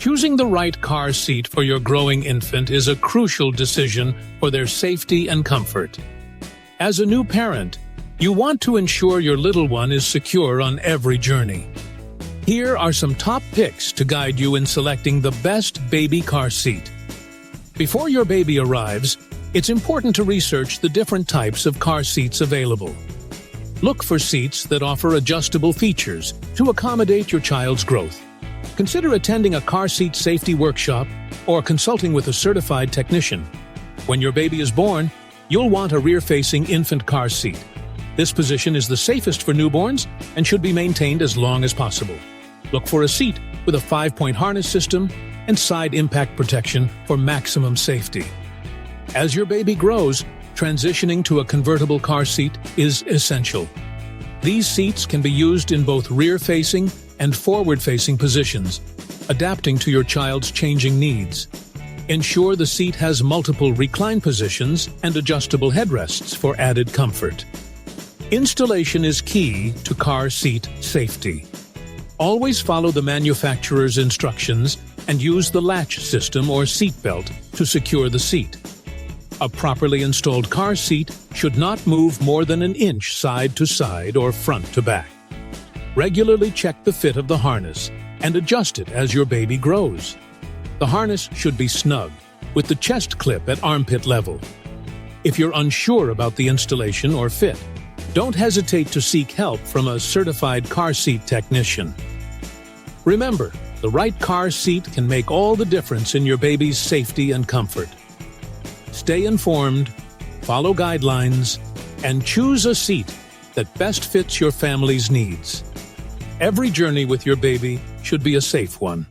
Choosing the right car seat for your growing infant is a crucial decision for their safety and comfort. As a new parent, you want to ensure your little one is secure on every journey. Here are some top picks to guide you in selecting the best baby car seat. Before your baby arrives, it's important to research the different types of car seats available. Look for seats that offer adjustable features to accommodate your child's growth. Consider attending a car seat safety workshop or consulting with a certified technician. When your baby is born, you'll want a rear-facing infant car seat. This position is the safest for newborns and should be maintained as long as possible. Look for a seat with a 5-point harness system and side impact protection for maximum safety. As your baby grows, transitioning to a convertible car seat is essential. These seats can be used in both rear-facing and forward-facing positions, adapting to your child's changing needs. Ensure the seat has multiple recline positions and adjustable headrests for added comfort. Installation is key to car seat safety. Always follow the manufacturer's instructions and use the latch system or seat belt to secure the seat. A properly installed car seat should not move more than an inch side to side or front to back. Regularly check the fit of the harness and adjust it as your baby grows. The harness should be snug, with the chest clip at armpit level. If you're unsure about the installation or fit, don't hesitate to seek help from a certified car seat technician. Remember, the right car seat can make all the difference in your baby's safety and comfort. Stay informed, follow guidelines, and choose a seat that best fits your family's needs. Every journey with your baby should be a safe one.